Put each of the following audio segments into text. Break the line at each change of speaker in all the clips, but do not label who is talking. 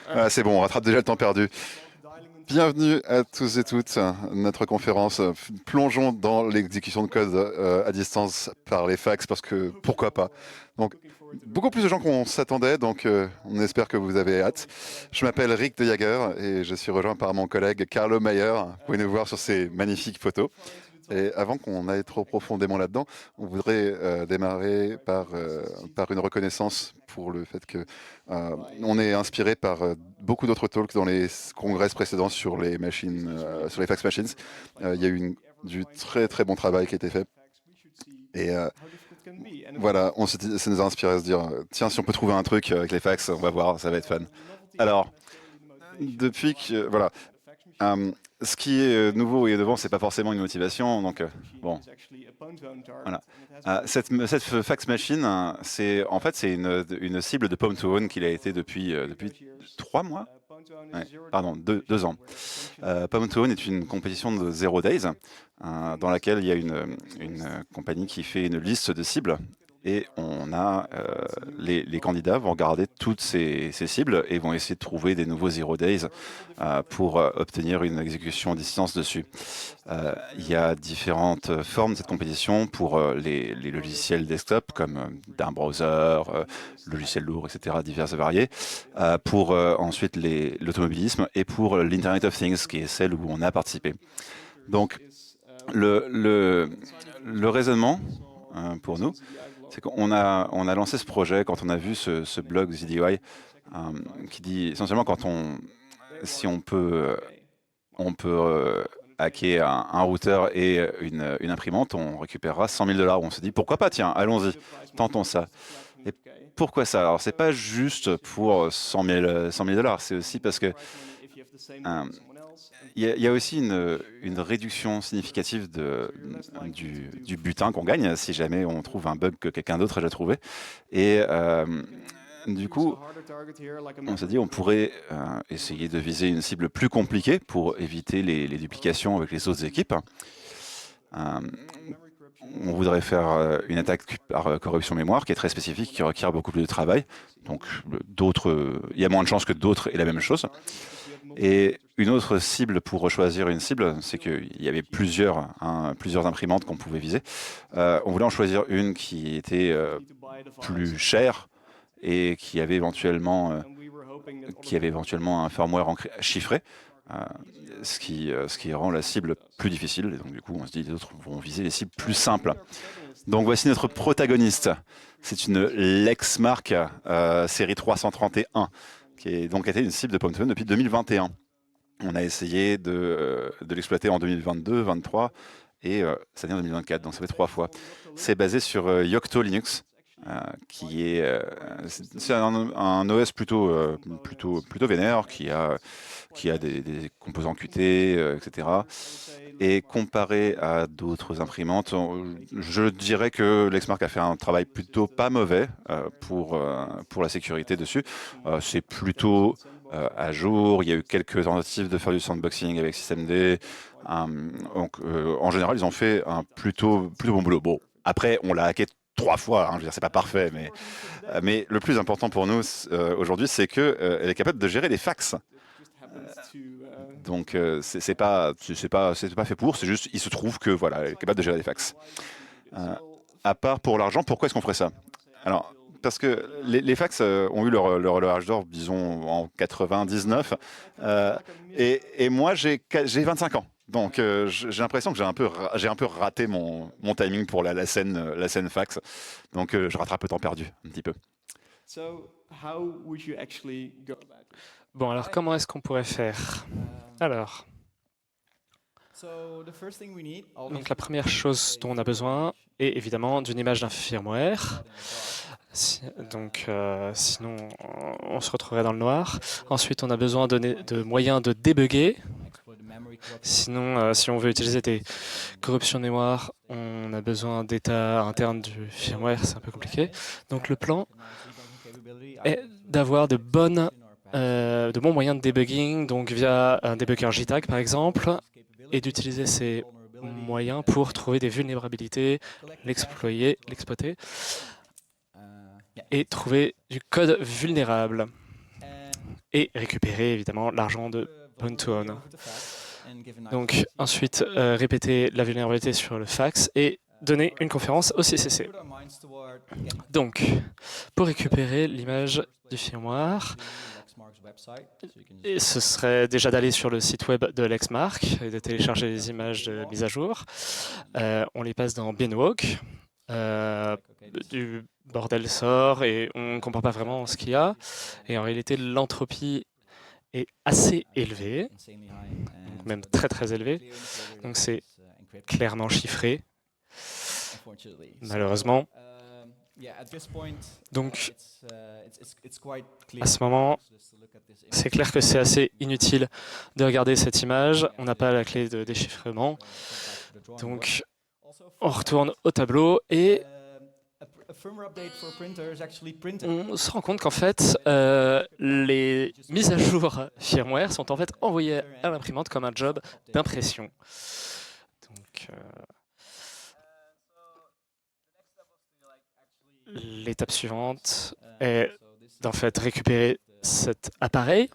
Ah, c'est bon, on rattrape déjà le temps perdu. Bienvenue à tous et toutes. Notre conférence, plongeons dans l'exécution de code à distance par les fax parce que pourquoi pas. Donc, beaucoup plus de gens qu'on s'attendait, donc on espère que vous avez hâte. Je m'appelle Rick de Jager et je suis rejoint par mon collègue Carlo Mayer. Vous pouvez nous voir sur ces magnifiques photos. Et avant qu'on aille trop profondément là-dedans, on voudrait démarrer par une reconnaissance pour le fait que on est inspiré par beaucoup d'autres talks dans les congrès précédents sur les machines, sur les fax machines. Il y a eu du très très bon travail qui a été fait. Et voilà, ça nous a inspiré à se dire, tiens, si on peut trouver un truc avec les fax, on va voir, ça va être fun. Alors, depuis que, voilà, ce qui est nouveau et devant, c'est pas forcément une motivation. Donc, bon, voilà. Cette fax machine, c'est en fait c'est une cible de Pwn2Own qu'il a été depuis 3 mois. Ouais, pardon, 2 ans. Pwn2Own est une compétition de Zero Days dans laquelle il y a une compagnie qui fait une liste de cibles. Et les candidats vont regarder toutes ces cibles et vont essayer de trouver des nouveaux Zero Days pour obtenir une exécution à distance dessus. Il y a différentes formes de cette compétition pour les logiciels desktop comme d'un browser, logiciels lourds, etc., divers et variés, pour ensuite l'automobilisme et pour l'Internet of Things, qui est celle où on a participé. Donc, le raisonnement pour nous, c'est qu'on a lancé ce projet quand on a vu ce blog ZDUI qui dit essentiellement si on peut hacker un routeur et une imprimante, on récupérera 100 000 $. On se dit pourquoi pas, tiens, allons-y, tentons ça. Et pourquoi ça? Alors c'est pas juste pour 100 000 $, c'est aussi parce que il y a aussi une réduction significative du butin qu'on gagne si jamais on trouve un bug que quelqu'un d'autre a déjà trouvé. Et du coup, on s'est dit on pourrait essayer de viser une cible plus compliquée pour éviter les duplications avec les autres équipes. On voudrait faire une attaque par corruption mémoire qui est très spécifique, qui requiert beaucoup plus de travail. Donc il y a moins de chances que d'autres aient la même chose. Et une autre cible pour choisir une cible, c'est qu'il y avait plusieurs imprimantes qu'on pouvait viser. On voulait en choisir une qui était plus chère et qui avait éventuellement un firmware chiffré, ce qui rend la cible plus difficile. Et donc du coup, on se dit les autres vont viser les cibles plus simples. Donc voici notre protagoniste. C'est une Lexmark série 331, qui est donc été une cible de Pwn2Own depuis 2021. On a essayé de l'exploiter en 2022, 2023 et cette année en 2024, donc ça fait 3 fois. C'est basé sur Yocto Linux, qui est c'est un OS plutôt vénère, qui a des composants Qt, etc. Et comparé à d'autres imprimantes, je dirais que Lexmark a fait un travail plutôt pas mauvais pour la sécurité dessus. C'est plutôt à jour. Il y a eu quelques tentatives de faire du sandboxing avec systemd. Donc, en général, ils ont fait un plutôt bon boulot. Bon, après, on l'a hacké 3 fois. Je veux dire, c'est pas parfait, mais le plus important pour nous aujourd'hui, c'est que elle est capable de gérer les fax. Donc, c'est pas fait pour. C'est juste, il se trouve que voilà, elle est capable de gérer les fax. À part pour l'argent, pourquoi est-ce qu'on ferait ça? Alors, parce que les fax ont eu leur âge d'or, disons, en 99. Et moi, j'ai 25 ans. Donc, j'ai l'impression que j'ai un peu raté mon timing pour la scène fax. Donc, je rattrape le temps perdu, un petit peu.
Bon, alors comment est-ce qu'on pourrait faire? Alors, donc la première chose dont on a besoin est évidemment d'une image d'un firmware. Sinon, on se retrouverait dans le noir. Ensuite, on a besoin de moyens de débugger. Sinon, si on veut utiliser des corruptions de mémoire, on a besoin d'état interne du firmware, c'est un peu compliqué. Donc le plan est d'avoir de bons moyens de debugging, donc via un debugger JTAG par exemple, et d'utiliser ces moyens pour trouver des vulnérabilités, l'exploiter et trouver du code vulnérable et récupérer évidemment l'argent de Pontoon. Donc ensuite répéter la vulnérabilité sur le fax et donner une conférence au CCC. Donc pour récupérer l'image du firmware, et ce serait déjà d'aller sur le site web de Lexmark et de télécharger les images de mise à jour. On les passe dans Beanwalk. Du bordel sort et on ne comprend pas vraiment ce qu'il y a. Et en réalité, l'entropie est assez élevée, donc même très très élevée. Donc c'est clairement chiffré, malheureusement. Donc à ce moment, c'est clair que c'est assez inutile de regarder cette image. On n'a pas la clé de déchiffrement. Donc on retourne au tableau et on se rend compte qu'en fait, les mises à jour firmware sont en fait envoyées à l'imprimante comme un job d'impression. Donc, l'étape suivante est d'en fait récupérer cet appareil.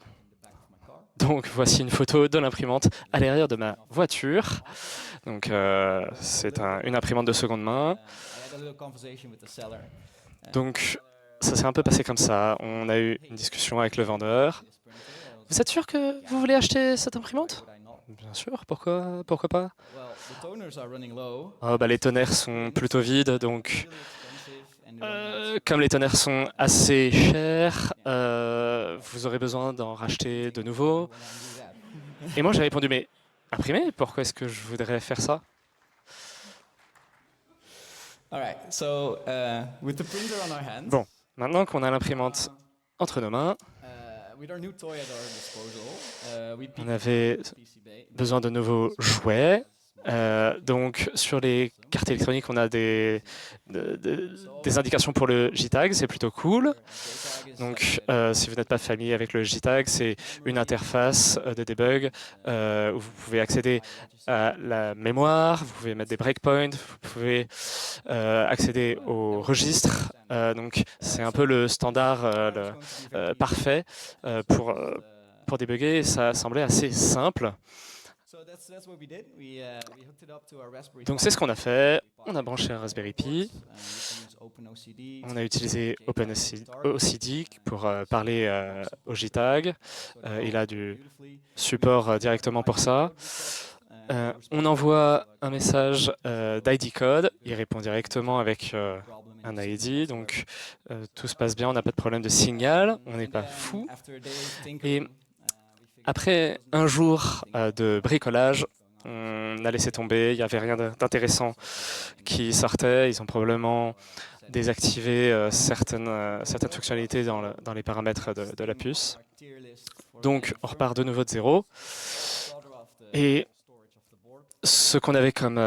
Donc voici une photo de l'imprimante à l'arrière de ma voiture. Donc c'est une imprimante de seconde main. Donc ça s'est un peu passé comme ça. On a eu une discussion avec le vendeur. Vous êtes sûr que vous voulez acheter cette imprimante? Bien sûr, pourquoi pas? Oh, bah, les tonnerres sont plutôt vides, donc comme les tonnerres sont assez chers, vous aurez besoin d'en racheter de nouveaux. Et moi j'ai répondu, mais imprimer, pourquoi est-ce que je voudrais faire ça? Bon, maintenant qu'on a l'imprimante entre nos mains, on avait besoin de nouveaux jouets. Donc sur les cartes électroniques, on a des indications pour le JTAG, c'est plutôt cool. Donc si vous n'êtes pas familier avec le JTAG, c'est une interface de debug où vous pouvez accéder à la mémoire, vous pouvez mettre des breakpoints, vous pouvez accéder au registre. Donc c'est un peu le standard parfait pour débugger. Ça semblait assez simple. Donc c'est ce qu'on a fait, on a branché un Raspberry Pi, on a utilisé OpenOCD pour parler au JTAG, il a du support directement pour ça. On envoie un message d'ID code, il répond directement avec un ID, donc tout se passe bien, on n'a pas de problème de signal, on n'est pas fou. Et après un jour de bricolage, on a laissé tomber, il n'y avait rien d'intéressant qui sortait. Ils ont probablement désactivé certaines fonctionnalités dans les paramètres de la puce. Donc on repart de nouveau de zéro. Et ce qu'on avait comme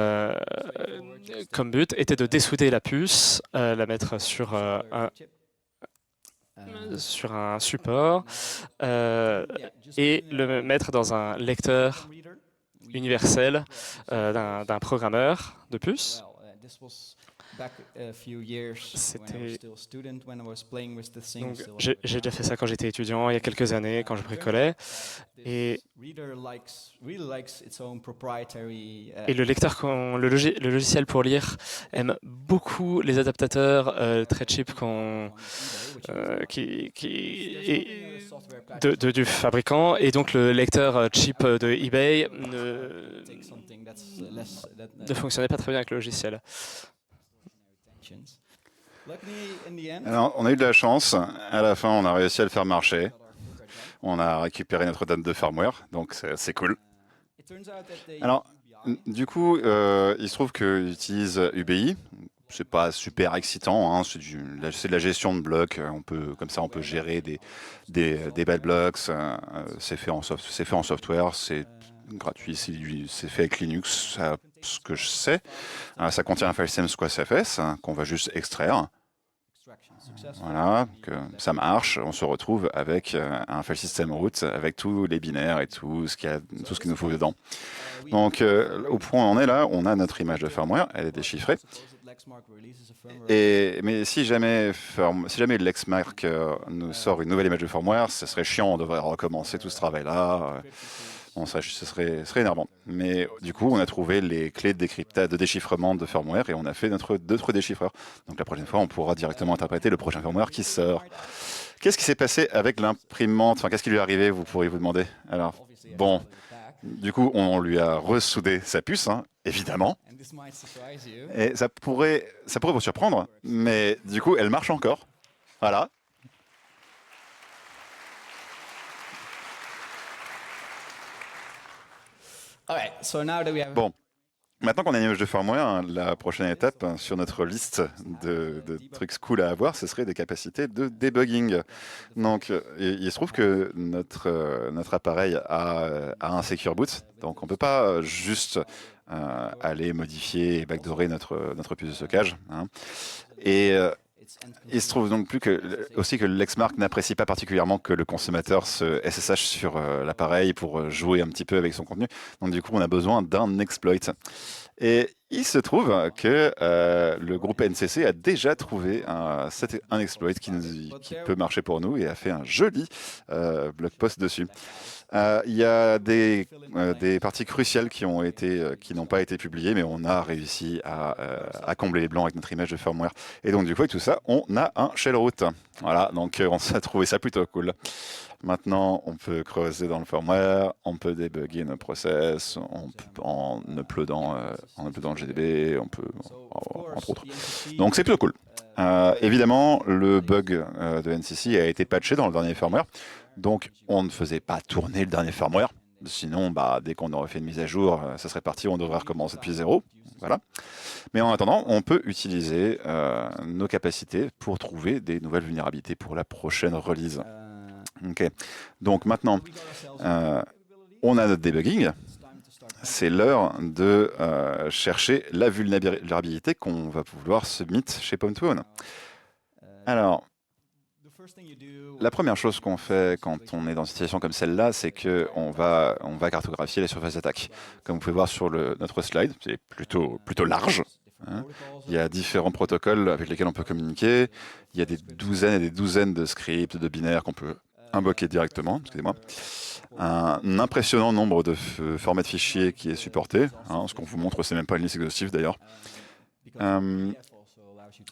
but était de dessouder la puce, la mettre sur un support et le mettre dans un lecteur universel d'un programmeur de puce. Donc, j'ai déjà fait ça quand j'étais étudiant, il y a quelques années, quand je bricolais. Et le logiciel pour lire aime beaucoup les adaptateurs très cheap du fabricant. Et donc le lecteur cheap de eBay ne fonctionnait pas très bien avec le logiciel.
Alors, on a eu de la chance. À la fin, on a réussi à le faire marcher. On a récupéré notre date de firmware, donc c'est cool. Alors, du coup, il se trouve qu'ils utilisent UBI. C'est pas super excitant, hein. C'est de la gestion de blocs. Comme ça, on peut gérer des bad blocks. C'est fait en software. C'est gratuit. C'est fait avec Linux. Ce que je sais, ça contient un file system SquareCFS qu'on va juste extraire. Voilà, que ça marche. On se retrouve avec un file system root avec tous les binaires et tout ce qu'il nous faut dedans. Donc, au point où on est là, on a notre image de firmware, elle est déchiffrée. Mais si jamais Lexmark nous sort une nouvelle image de firmware, ce serait chiant, on devrait recommencer tout ce travail-là. Bon, ce serait énervant. Mais du coup, on a trouvé les clés de déchiffrement de firmware et on a fait notre déchiffreur. Donc la prochaine fois, on pourra directement interpréter le prochain firmware qui sort. Qu'est-ce qui s'est passé avec l'imprimante? Enfin, qu'est-ce qui lui est arrivé, vous pourriez vous demander. Alors, bon, du coup, on lui a ressoudé sa puce, hein, évidemment. Et ça pourrait vous surprendre, mais du coup, elle marche encore. Voilà. Bon, maintenant qu'on a une image de firmware, hein, la prochaine étape sur notre liste de trucs cool à avoir, ce serait des capacités de debugging. Donc, il se trouve que notre appareil a un secure boot, donc on ne peut pas juste aller modifier et backdoorer notre puce de stockage. Hein. Et il se trouve donc aussi que Lexmark n'apprécie pas particulièrement que le consommateur se SSH sur l'appareil pour jouer un petit peu avec son contenu. Donc du coup, on a besoin d'un exploit. Et il se trouve que le groupe NCC a déjà trouvé un exploit qui peut marcher pour nous et a fait un joli blog post dessus. Il y a des parties cruciales qui n'ont pas été publiées, mais on a réussi à combler les blancs avec notre image de firmware. Et donc du coup, avec tout ça, on a un shell root. Voilà, donc on s'est trouvé ça plutôt cool. Maintenant, on peut creuser dans le firmware, on peut débugger nos process, en uploadant le GDB, entre autres. Donc c'est plutôt cool. Évidemment, le bug de NCC a été patché dans le dernier firmware, donc on ne faisait pas tourner le dernier firmware. Sinon, dès qu'on aurait fait une mise à jour, ça serait parti, on devrait recommencer depuis zéro. Voilà. Mais en attendant, on peut utiliser nos capacités pour trouver des nouvelles vulnérabilités pour la prochaine release. Ok. Donc maintenant, on a notre debugging. C'est l'heure de chercher la vulnérabilité qu'on va pouvoir submit chez Pwn2Own. Alors, la première chose qu'on fait quand on est dans une situation comme celle-là, c'est qu'on va cartographier les surfaces d'attaque. Comme vous pouvez voir sur notre slide, c'est plutôt large. Hein. Il y a différents protocoles avec lesquels on peut communiquer. Il y a des douzaines et des douzaines de scripts, de binaires qu'on peut invoquer directement. Excusez-moi. Un impressionnant nombre de formats de fichiers qui est supporté. Hein. Ce qu'on vous montre, c'est même pas une liste exhaustive d'ailleurs.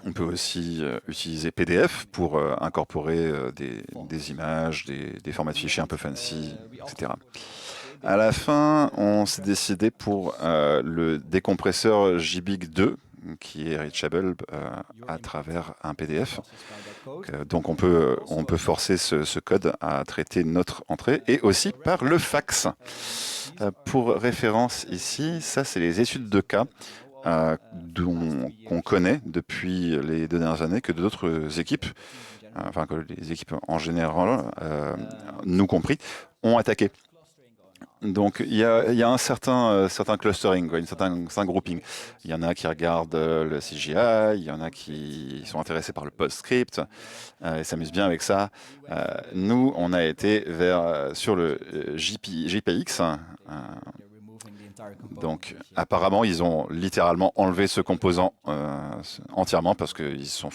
On peut aussi utiliser PDF pour incorporer des images, des formats de fichiers un peu fancy, etc. À la fin, on s'est décidé pour le décompresseur JBig 2, qui est reachable à travers un PDF. Donc on peut forcer ce code à traiter notre entrée et aussi par le fax. Pour référence ici, ça c'est les études de cas qu'on connaît depuis les 2 dernières années, que d'autres équipes, que les équipes en général, nous compris, ont attaqué. Donc il y a un certain clustering, un certain grouping. Il y en a qui regardent le CGI, il y en a qui sont intéressés par le PostScript et s'amusent bien avec ça. Nous, on a été sur le JPX. Donc apparemment, ils ont littéralement enlevé ce composant entièrement parce qu'ils se sont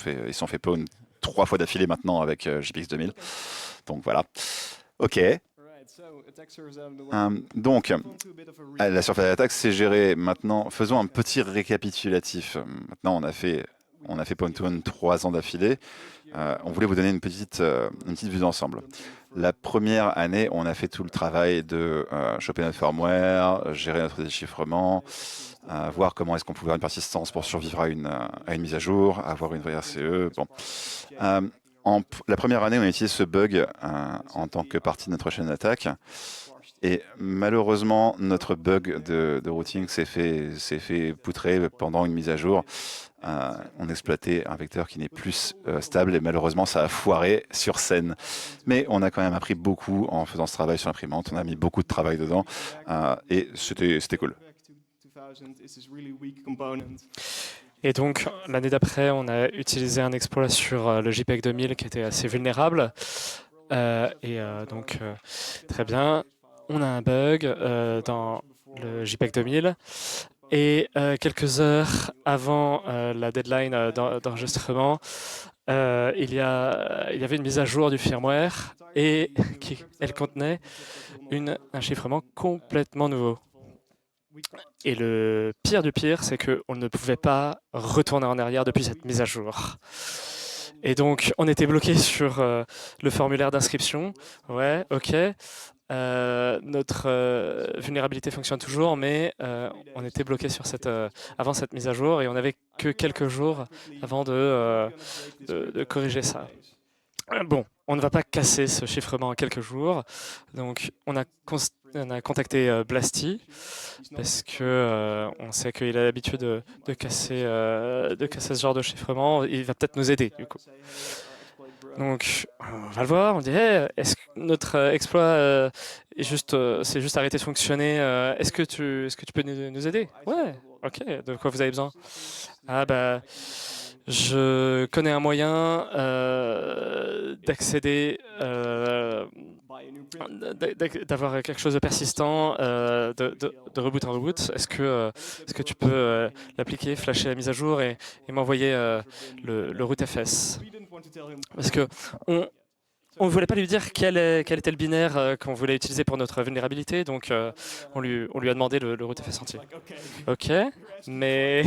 fait pawn 3 fois d'affilée maintenant avec JPX 2000. Donc voilà. Ok. Donc, la surface d'attaque, c'est géré. Maintenant, faisons un petit récapitulatif. Maintenant, on a fait Pwn2Own 3 ans d'affilée. On voulait vous donner une petite vue d'ensemble. La première année, on a fait tout le travail de choper notre firmware, gérer notre déchiffrement, voir comment est-ce qu'on pouvait avoir une persistance pour survivre à une mise à jour, avoir une vraie RCE. Bon. La première année, on a utilisé ce bug en tant que partie de notre chaîne d'attaque. Et malheureusement, notre bug de routing s'est fait poutrer pendant une mise à jour. On exploitait un vecteur qui n'est plus stable et malheureusement, ça a foiré sur scène. Mais on a quand même appris beaucoup en faisant ce travail sur l'imprimante. On a mis beaucoup de travail dedans et c'était cool.
Et donc, l'année d'après, on a utilisé un exploit sur le JPEG 2000 qui était assez vulnérable. Très bien, on a un bug dans le JPEG 2000. Et quelques heures avant la deadline d'enregistrement, il y avait une mise à jour du firmware et elle contenait un chiffrement complètement nouveau. Et le pire du pire, c'est qu'on ne pouvait pas retourner en arrière depuis cette mise à jour. Et donc, on était bloqué sur le formulaire d'inscription. Ouais, ok. Notre vulnérabilité fonctionne toujours, mais on était bloqué sur avant cette mise à jour et on n'avait que quelques jours avant de corriger ça. Bon, on ne va pas casser ce chiffrement en quelques jours, donc on a contacté Blasty parce que on sait qu'il a l'habitude de casser ce genre de chiffrement. Il va peut-être nous aider du coup. Donc on va le voir, on dit hey, est-ce que notre exploit c'est juste arrêté de fonctionner, est-ce que tu peux nous aider? Ouais, ok, de quoi vous avez besoin? Ah bah je connais un moyen d'accéder, d'avoir quelque chose de persistant, de reboot en reboot. Est-ce que tu peux l'appliquer, flasher la mise à jour et m'envoyer le rootfs? Parce que on ne voulait pas lui dire quel était le binaire qu'on voulait utiliser pour notre vulnérabilité, donc on lui a demandé le rootfs entier. Ok, mais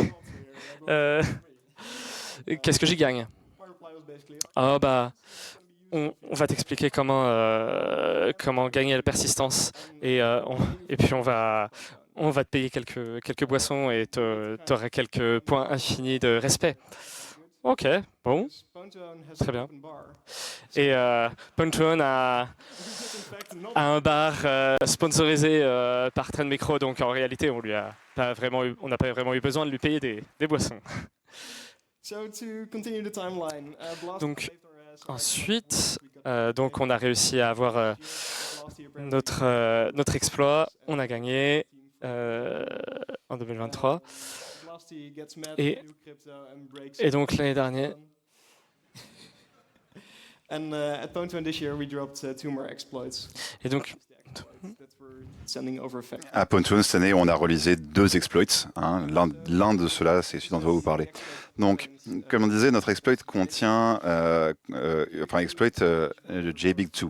qu'est-ce que j'y gagne? Ah bah, on va t'expliquer comment gagner la persistance et puis on va te payer quelques boissons et t'auras quelques points infinis de respect. Ok, bon, très bien. Et Pontoon a un bar sponsorisé par Trend Micro, donc en réalité on n'a pas vraiment eu besoin de lui payer des boissons. Donc ensuite, donc on a réussi à avoir notre exploit, on a gagné en 2023. Et donc l'année dernière. Et donc
à Pontoon, cette année, on a réalisé 2 exploits. Hein. L'un de ceux-là, c'est celui dont on va vous parler. Donc, comme on disait, notre exploit contient, exploit le JBig2.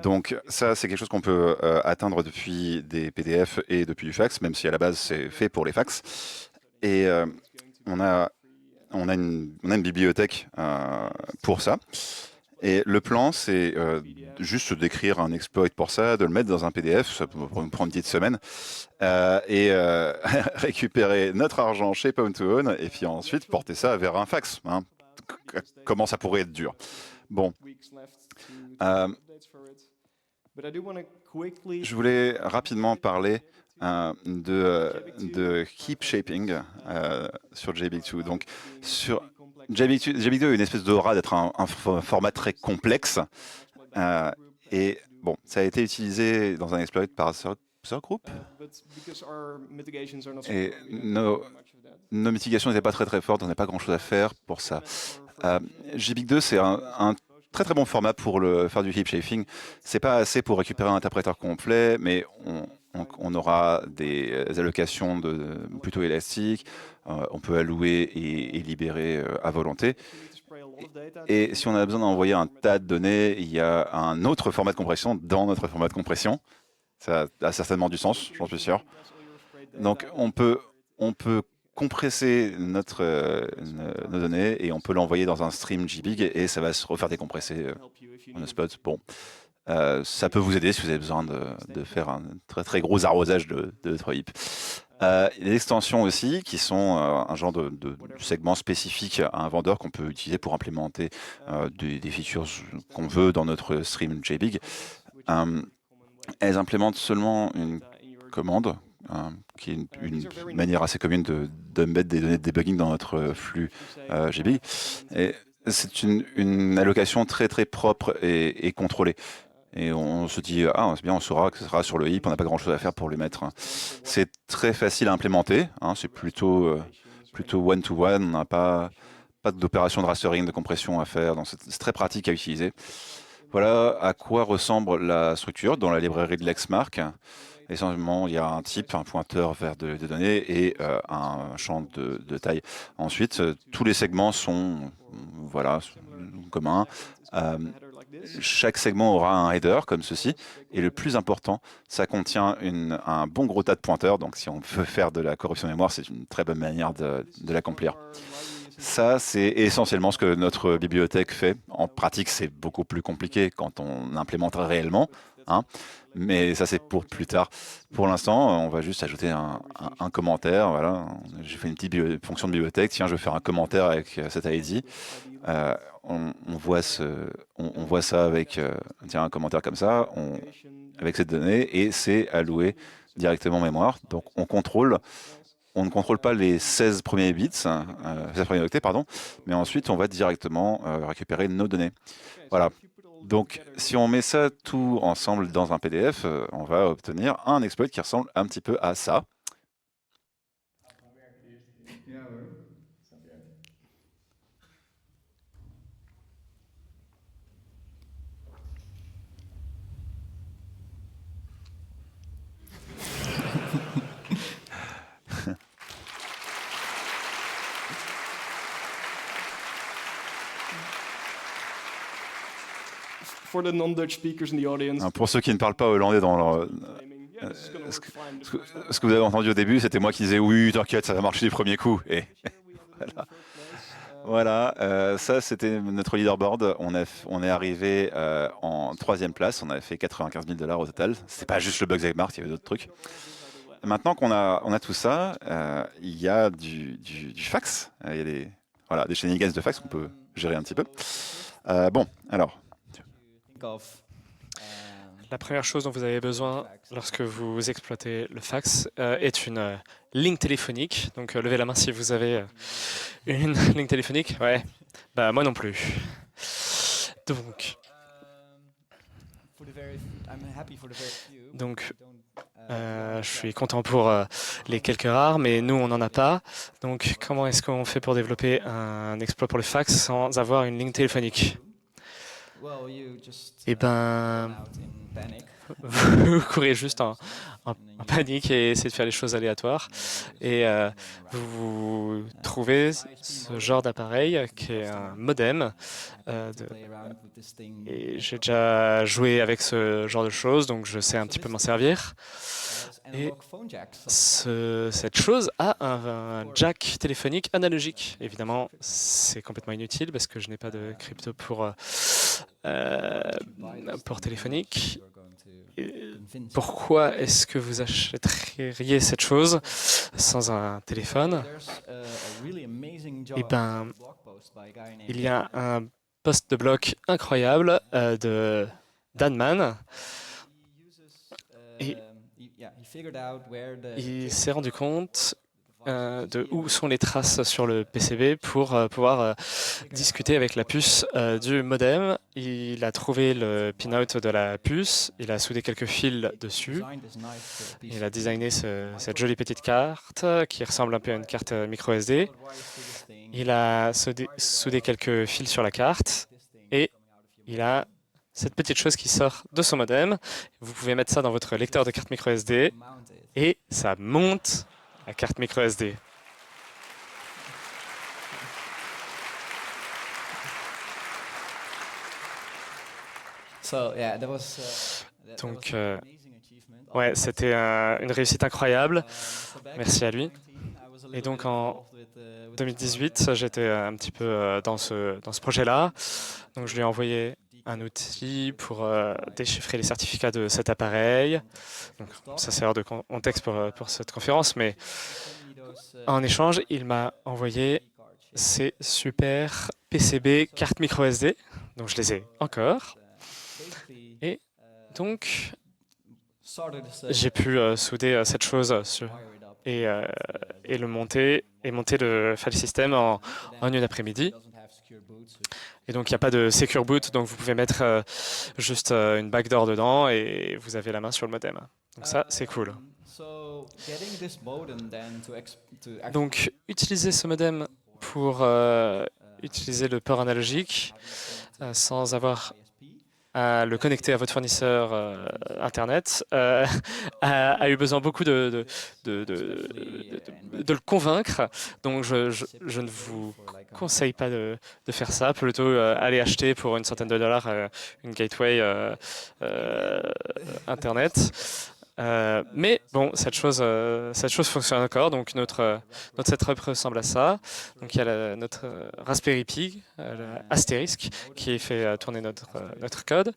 Donc, ça, c'est quelque chose qu'on peut atteindre depuis des PDF et depuis du fax, même si à la base, c'est fait pour les fax. Et on a une bibliothèque pour ça. Et le plan, c'est juste d'écrire un exploit pour ça, de le mettre dans un PDF, ça peut prendre une petite semaine, récupérer notre argent chez Pontoon et puis ensuite porter ça vers un fax. Hein. Comment ça pourrait être dur? Bon. Je voulais rapidement parler de keep shaping sur JBig2. Donc, sur JBig2 a une espèce d'aura d'être un format très complexe. Et bon, ça a été utilisé dans un exploit par Subgroup. Et nos mitigations n'étaient pas très fortes, on n'avait pas grand-chose à faire pour ça. JBig2, c'est un très bon format pour faire du keep shaping. C'est pas assez pour récupérer un interpréteur complet, mais on aura des allocations plutôt élastiques. On peut allouer et libérer à volonté. Et si on a besoin d'envoyer un tas de données, il y a un autre format de compression dans notre format de compression. Ça a certainement du sens, j'en suis sûr. Donc on peut compresser nos données et on peut l'envoyer dans un stream JBig et ça va se refaire décompresser on the spot. Bon. Ça peut vous aider si vous avez besoin de faire un très gros arrosage de votre heap. Les extensions aussi, qui sont un genre de segment spécifique à un vendeur qu'on peut utiliser pour implémenter des features qu'on veut dans notre stream JBig. Elles implémentent seulement une commande, qui est une manière assez commune de mettre des données de debugging dans notre flux JBig. Et c'est une allocation très propre et contrôlée. Et on se dit, c'est bien, on saura que ce sera sur le heap, on n'a pas grand-chose à faire pour le mettre. C'est très facile à implémenter, c'est plutôt plutôt one-to-one, on n'a pas d'opération de rastering, de compression à faire, donc c'est très pratique à utiliser. Voilà à quoi ressemble la structure dans la librairie de Lexmark. Essentiellement, il y a un type, un pointeur vers des données et un champ de taille. Ensuite, tous les segments sont voilà, communs. Chaque segment aura un header comme ceci. Et le plus important, ça contient un bon gros tas de pointeurs. Donc si on veut faire de la corruption mémoire, c'est une très bonne manière de l'accomplir. Ça, c'est essentiellement ce que notre bibliothèque fait. En pratique, c'est beaucoup plus compliqué quand on implémente réellement, hein. Mais ça, c'est pour plus tard. Pour l'instant, on va juste ajouter un commentaire. Voilà. J'ai fait une petite fonction de bibliothèque. Tiens, je vais faire un commentaire avec cet ID. On voit ça avec tiens, un commentaire comme ça, avec cette donnée, et c'est alloué directement en mémoire. Donc on ne contrôle pas les 16 premiers bits, 16 premiers octets, pardon, mais ensuite on va directement récupérer nos données. Voilà. Donc si on met ça tout ensemble dans un PDF, on va obtenir un exploit qui ressemble un petit peu à ça. Pour ceux qui ne parlent pas hollandais dans leur, ce que vous avez entendu au début, c'était moi qui disais oui, t'inquiète, ça va marcher du premier coup. Et voilà, ça c'était notre leaderboard. On est arrivé en 3e place. On avait fait 95 000 $ au total. C'est pas juste le Bugsmart, il y avait d'autres trucs. Maintenant qu'on a tout ça, il y a du fax. Il y a des shenanigans de fax qu'on peut gérer un petit peu. Bon, alors.
La première chose dont vous avez besoin lorsque vous exploitez le fax est une ligne téléphonique. Donc levez la main si vous avez une ligne téléphonique. Ouais, bah moi non plus. Donc je suis content pour les quelques rares, mais nous on n'en a pas. Donc comment est-ce qu'on fait pour développer un exploit pour le fax sans avoir une ligne téléphonique? Eh ben, vous courez juste en panique et essayez de faire les choses aléatoires. Et vous trouvez ce genre d'appareil qui est un modem. Et j'ai déjà joué avec ce genre de choses, donc je sais un petit peu m'en servir. Et cette chose a un jack téléphonique analogique. Évidemment, c'est complètement inutile parce que je n'ai pas de crypto pour téléphonique. Et pourquoi est-ce que vous achèteriez cette chose sans un téléphone? Eh ben, il y a un post de blog incroyable de Dan Mann. Et il s'est rendu compte de où sont les traces sur le PCB pour pouvoir discuter avec la puce du modem. Il a trouvé le pinout de la puce, il a soudé quelques fils dessus, il a designé cette jolie petite carte qui ressemble un peu à une carte micro SD. Il a soudé quelques fils sur la carte et il a cette petite chose qui sort de son modem. Vous pouvez mettre ça dans votre lecteur de carte micro SD et ça monte la carte micro SD. Donc, ouais, c'était une réussite incroyable. Merci à lui. Et donc en 2018, j'étais un petit peu dans ce projet-là. Donc je lui ai envoyé un outil pour déchiffrer les certificats de cet appareil. Donc ça sert de contexte pour cette conférence, mais en échange, il m'a envoyé ces super PCB cartes micro SD. Donc je les ai encore. Et donc j'ai pu souder cette chose et le monter le file system en une après-midi. Et donc il n'y a pas de secure boot, donc vous pouvez mettre juste une backdoor dedans et vous avez la main sur le modem. Donc ça, c'est cool. Donc, utiliser ce modem pour utiliser le port analogique sans avoir à le connecter à votre fournisseur Internet, a eu besoin beaucoup de le convaincre. Donc, je ne vous conseille pas de faire ça. Plutôt, aller acheter pour une centaine de dollars une gateway Internet. Mais bon, cette chose fonctionne encore. Donc notre setup ressemble à ça. Donc il y a notre Raspberry Pi, Asterisk, qui fait tourner notre code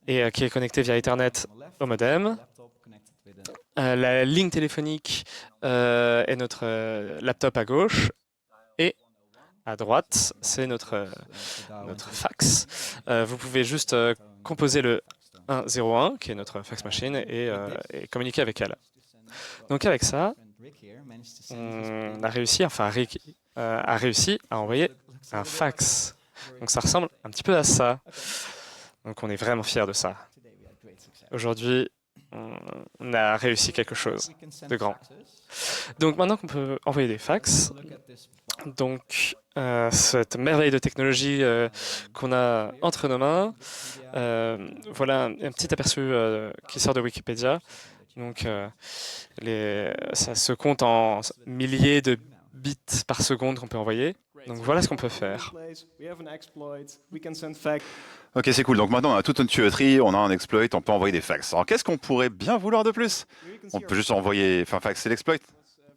et qui est connecté via Ethernet au modem. La ligne téléphonique est notre laptop à gauche et à droite, c'est notre fax. Vous pouvez juste composer le 101, qui est notre fax machine, et communiquer avec elle. Donc avec ça, on a réussi, enfin Rick a réussi à envoyer un fax. Donc ça ressemble un petit peu à ça. Donc on est vraiment fiers de ça. Aujourd'hui, on a réussi quelque chose de grand. Donc maintenant qu'on peut envoyer des fax, donc cette merveille de technologie qu'on a entre nos mains, voilà un petit aperçu qui sort de Wikipédia. Donc ça se compte en milliers de bits par seconde qu'on peut envoyer. Donc voilà ce qu'on peut faire.
Ok, c'est cool. Donc maintenant, on a toute une tuyauterie, on a un exploit, on peut envoyer des fax. Alors qu'est-ce qu'on pourrait bien vouloir de plus? On peut juste envoyer, enfin faxer l'exploit.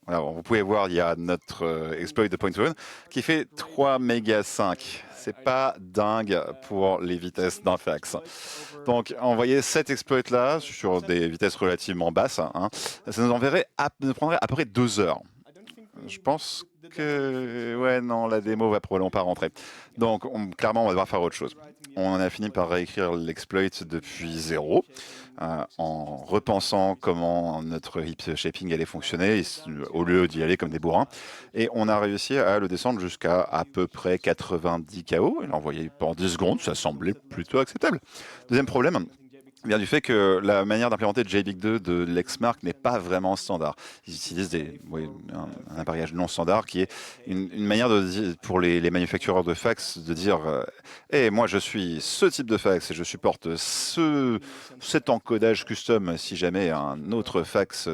Voilà, vous pouvez voir, il y a notre exploit de Point2One qui fait 3 mégas 5. C'est pas dingue pour les vitesses d'un fax. Donc, envoyer cet exploit-là sur des vitesses relativement basses, hein, ça nous prendrait à peu près 2 heures. Je pense que... Ouais, non, la démo va probablement pas rentrer. Donc, clairement, on va devoir faire autre chose. On a fini par réécrire l'exploit depuis zéro, en repensant comment notre heap shaping allait fonctionner, au lieu d'y aller comme des bourrins. Et on a réussi à le descendre jusqu'à peu près 90 KO, et l'envoyer pendant 10 secondes, ça semblait plutôt acceptable. Deuxième problème vient du fait que la manière d'implémenter JBig2 de Lexmark n'est pas vraiment standard. Ils utilisent un appareillage non standard qui est une manière pour les manufactureurs de fax de dire hey, moi je suis ce type de fax et je supporte cet encodage custom si jamais un autre fax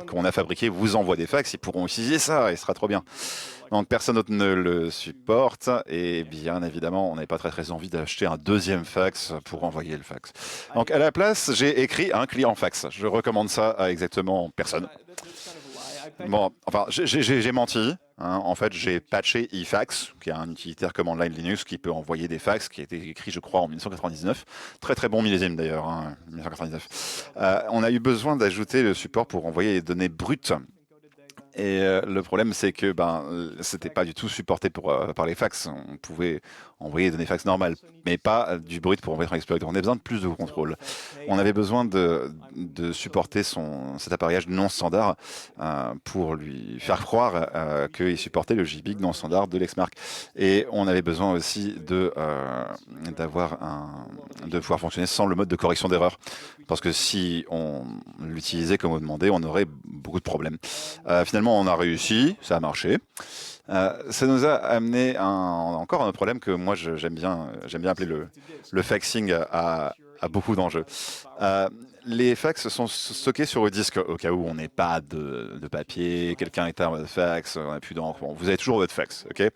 qu'on a fabriqué vous envoie des fax, ils pourront utiliser ça et ce sera trop bien. Donc personne d'autre ne le supporte et bien évidemment on n'avait pas très envie d'acheter un deuxième fax pour envoyer le fax. Donc à la place j'ai écrit un client fax. Je recommande ça à exactement personne. Bon, enfin j'ai menti. Hein. En fait j'ai patché eFax, qui est un utilitaire command line Linux qui peut envoyer des fax, qui a été écrit je crois en 1999. Très bon millésime d'ailleurs, hein, 1999. On a eu besoin d'ajouter le support pour envoyer les données brutes. Et le problème, c'est que c'était pas du tout supporté par les fax. On pouvait envoyer des données fax normales, mais pas du brut pour envoyer un exploit. On avait besoin de plus de contrôle. On avait besoin de supporter cet appareillage non standard pour lui faire croire qu'il supportait le JBig non standard de Lexmark. Et on avait besoin aussi de pouvoir fonctionner sans le mode de correction d'erreur. Parce que si on l'utilisait comme on demandait, on aurait beaucoup de problèmes. Finalement, on a réussi, ça a marché. Ça nous a amené encore un autre problème que moi j'aime bien appeler le faxing à beaucoup d'enjeux. Les fax sont stockés sur le disque au cas où on n'ait pas de papier, quelqu'un est en mode fax, on n'a plus d'encre. Bon, vous avez toujours votre fax, ok?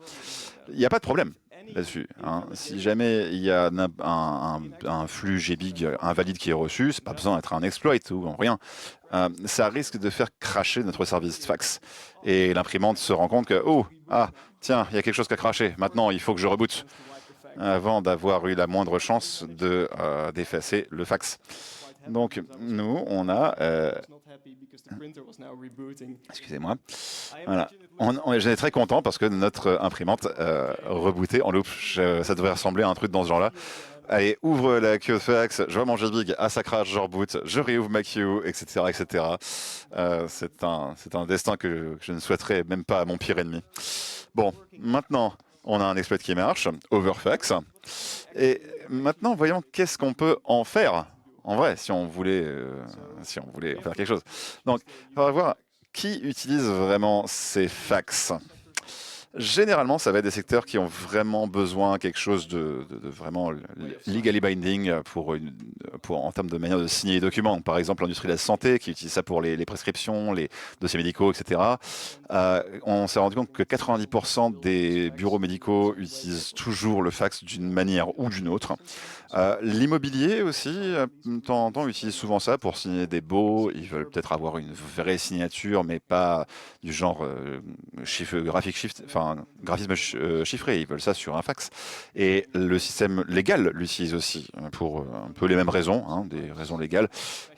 Il n'y a pas de problème là-dessus. Hein. Si jamais il y a un flux JBig invalide qui est reçu, c'est pas besoin d'être un exploit ou rien. Ça risque de faire crasher notre service fax. Et l'imprimante se rend compte que, tiens, il y a quelque chose qui a crashé. Maintenant, il faut que je reboote avant d'avoir eu la moindre chance d'effacer le fax. Donc, nous, on a... Excusez-moi. Voilà. J'étais très content parce que notre imprimante rebootait en loop. Ça devrait ressembler à un truc dans ce genre-là. Allez, ouvre la queue de fax, je vois mon JBig, ça crache, je reboot, je réouvre ma queue, etc. etc. C'est un destin que je ne souhaiterais même pas à mon pire ennemi. Bon, maintenant, on a un exploit qui marche, Overfax. Et maintenant, voyons qu'est-ce qu'on peut en faire en vrai, si on voulait faire quelque chose. Donc, il faudra voir qui utilise vraiment ces fax. Généralement, ça va être des secteurs qui ont vraiment besoin de quelque chose de vraiment legally binding en termes de manière de signer les documents. Donc, par exemple, l'industrie de la santé qui utilise ça pour les prescriptions, les dossiers médicaux, etc. On s'est rendu compte que 90% des bureaux médicaux utilisent toujours le fax d'une manière ou d'une autre. L'immobilier aussi, de temps en temps, utilise souvent ça pour signer des baux. Ils veulent peut-être avoir une vraie signature, mais pas du genre graphisme chiffré. Ils veulent ça sur un fax. Et le système légal l'utilise aussi pour un peu les mêmes raisons, hein, des raisons légales,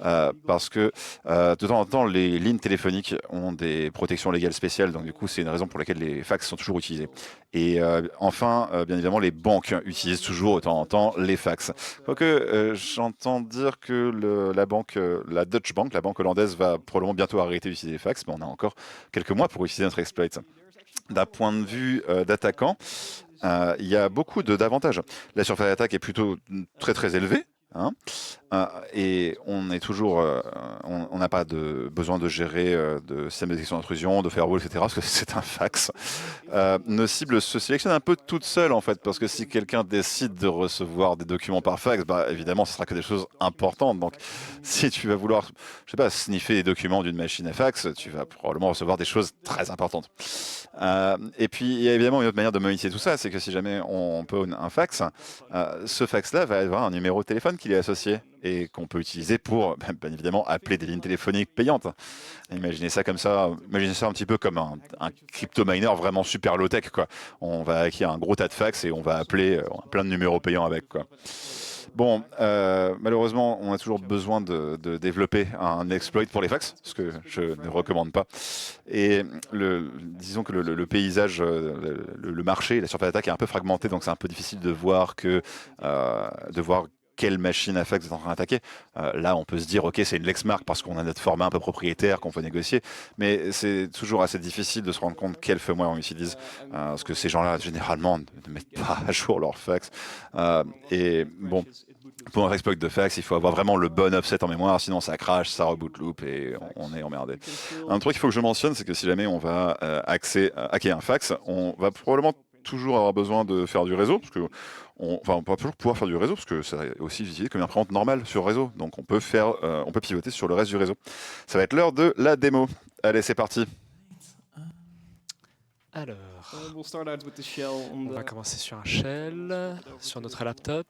parce que de temps en temps, les lignes téléphoniques ont des protections légales spéciales. Donc du coup, c'est une raison pour laquelle les fax sont toujours utilisés. Et enfin, bien évidemment, les banques utilisent toujours de temps en temps les fax. Quoique, j'entends dire que la Deutsche Bank, la banque hollandaise, va probablement bientôt arrêter d'utiliser les fax, mais on a encore quelques mois pour utiliser notre exploit. D'un point de vue d'attaquant, il y a beaucoup d'avantages. La surface d'attaque est plutôt très très élevée. Hein. Et on est toujours, on n'a pas besoin de gérer de système de détection d'intrusion, de firewall, etc. Parce que c'est un fax. Nos cibles se sélectionnent un peu toutes seules en fait, parce que si quelqu'un décide de recevoir des documents par fax, bah évidemment, ce sera que des choses importantes. Donc, si tu vas vouloir, je sais pas, sniffer les documents d'une machine à fax, tu vas probablement recevoir des choses très importantes. Et puis, il y a évidemment une autre manière de monétiser tout ça, c'est que si jamais on peut un fax, ce fax-là va avoir un numéro de téléphone qui est associé et qu'on peut utiliser pour, bien évidemment, appeler des lignes téléphoniques payantes. Imaginez ça comme ça, imaginez ça un petit peu comme un crypto-miner vraiment super low-tech, quoi. On va acquérir un gros tas de fax et on va appeler plein de numéros payants avec, quoi. Bon, malheureusement, on a toujours besoin de développer un exploit pour les fax, ce que je ne recommande pas. Et disons que le paysage, le marché, la surface d'attaque est un peu fragmenté, donc c'est un peu difficile de voir quelle machine à fax est en train d'attaquer. Là, on peut se dire, ok, c'est une Lexmark parce qu'on a notre format un peu propriétaire qu'on peut négocier, mais c'est toujours assez difficile de se rendre compte quel firmware on utilise, parce que ces gens-là, généralement, ne mettent pas à jour leur fax. Et bon, pour un exploit de fax, il faut avoir vraiment le bon offset en mémoire, sinon ça crash, ça reboot loop et on est emmerdé. Un truc qu'il faut que je mentionne, c'est que si jamais on va hacker un fax, on va probablement toujours avoir besoin de faire du réseon, parce que on va toujours pouvoir faire du réseau, parce que c'est aussi utilisé comme une imprimante normale sur réseau, donc on peut pivoter sur le reste du réseau. Ça va être l'heure de la démo. Allez, c'est parti.
Alors, on va commencer sur un shell, sur notre laptop.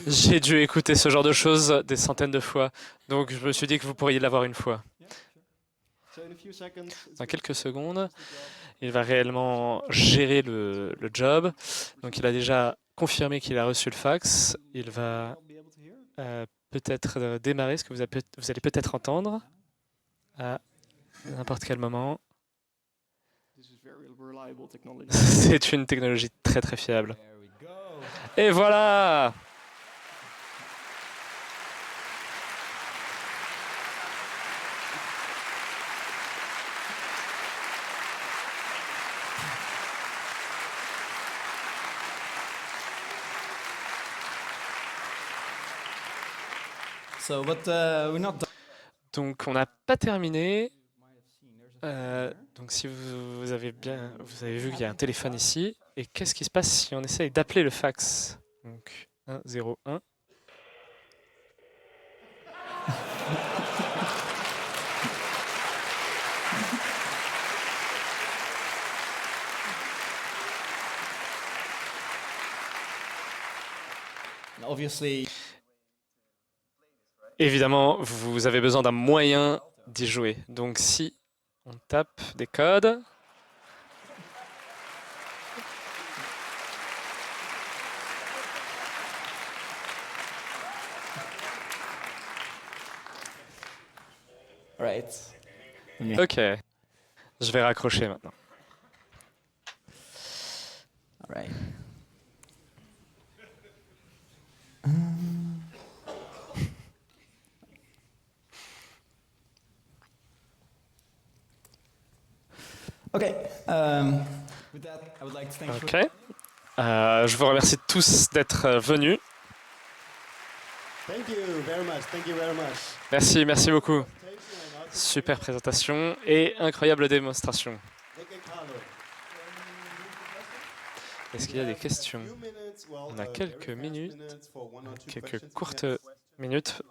J'ai dû écouter ce genre de choses des centaines de fois, donc je me suis dit que vous pourriez l'avoir une fois. Dans quelques secondes, il va réellement gérer le job. Donc il a déjà confirmé qu'il a reçu le fax. Il va peut-être démarrer, ce que vous allez peut-être entendre à n'importe quel moment. C'est une technologie très très fiable. Et voilà! Donc on n'a pas terminé. Donc si vous avez vu qu'il y a un téléphone ici. Et qu'est-ce qui se passe si on essaye d'appeler le fax? Donc 1, 0, 1. évidemment, vous avez besoin d'un moyen d'y jouer. Donc si on tape des codes,
Right.
ok, je vais raccrocher maintenant.
All right. Okay. With that, I would like to thank you.
Ok. Je vous remercie tous d'être venus.
Thank you very much. Thank you very much.
Merci, merci beaucoup.
Thank you very much.
Super présentation et incroyable démonstration.
Thank you, Carlo.
Est-ce qu'il y a des questions?
Few minutes, well,
On a
very
quelques
fast
minutes,
minutes for one or two
quelques
questions.
courtes
Yes.
minutes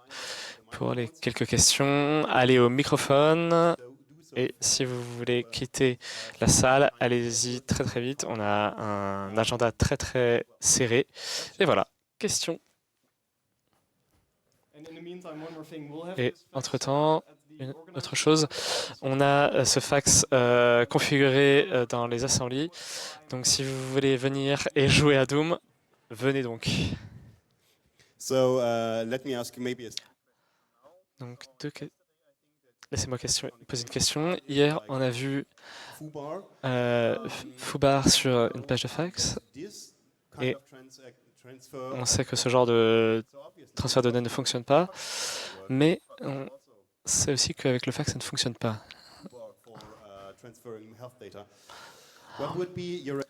pour les quelques questions. Allez au microphone
So do so.
et si vous voulez quitter la salle, allez-y très très vite. On a un agenda très très serré. Et voilà, questions.
And in the meantime, one more thing. We'll have
Et
this fax
entre-temps,
at the
une
organizing
autre chose, on a ce fax configuré dans les assemblées. Donc si vous voulez venir et jouer à Doom, venez donc.
So let me ask you maybe
Donc laissez-moi poser une question. Hier, on a vu
Fubar.
Foubar sur une page de fax.
This
Et
kind of transfer.
On sait que ce genre de
So obviously,
transfert de données ne fonctionne pas, mais on sait aussi qu'avec le fax, ça ne fonctionne pas.
Fubar for transferring health data. What would be your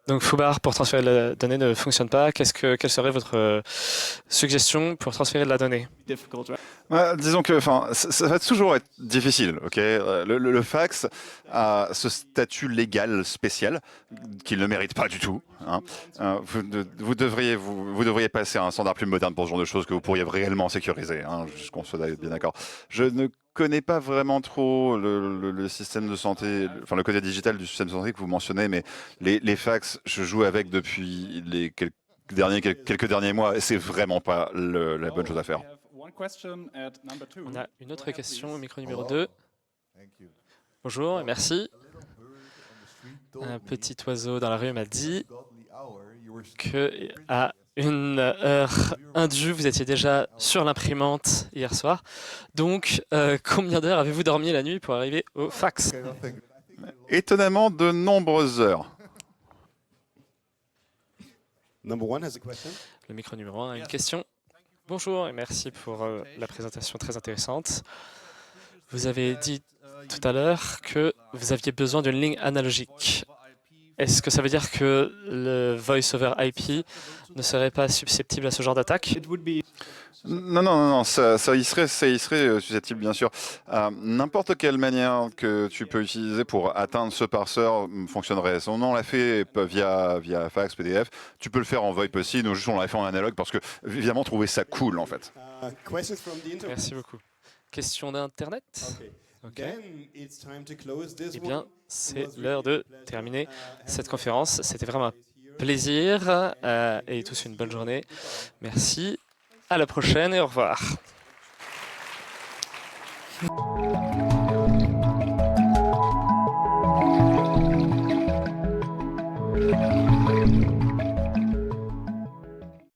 Donc Foubar pour transférer la donnée ne fonctionne pas. Quelle serait votre suggestion pour transférer de la donnée?
Difficult, right?
Disons que ça va toujours être difficile. Ok, le fax a ce statut légal spécial qu'il ne mérite pas du tout. Hein. Vous devriez passer à un standard plus moderne pour ce genre de choses que vous pourriez réellement sécuriser. Hein, juste qu'on soit bien d'accord. Je ne connais pas vraiment trop le système de santé, enfin le côté digital du système de santé que vous mentionnez, mais les fax, je joue avec depuis les quelques derniers mois et c'est vraiment pas la bonne chose à faire.
On a une autre question au micro numéro 2. Bonjour et merci. Un petit oiseau dans la rue m'a dit qu'à une heure indue, vous étiez déjà sur l'imprimante hier soir. Donc, combien d'heures avez-vous dormi la nuit pour arriver au fax?
Étonnamment, de nombreuses heures.
number one has a question?
Le micro numéro 1 a une question. Bonjour et merci pour la présentation très intéressante. Vous avez dit tout à l'heure que vous aviez besoin d'une ligne analogique. Est-ce que ça veut dire que le Voice over IP ne serait pas susceptible à ce genre d'attaque?
It would be
Non, ça y serait susceptible, bien sûr. N'importe quelle manière que tu peux utiliser pour atteindre ce parseur fonctionnerait. On l'a fait via fax, PDF. Tu peux le faire en VoIP aussi. Nous, juste, on l'a fait en analogue parce que, évidemment, trouver ça cool, en fait.
Questions from the internet?
Merci beaucoup. Question d'Internet?
Okay.
Ok.
Then it's time to close this
Eh bien,
one.
c'est l'heure de terminer cette conférence. C'était vraiment un plaisir et tous une bonne journée. Merci. À la prochaine et au revoir.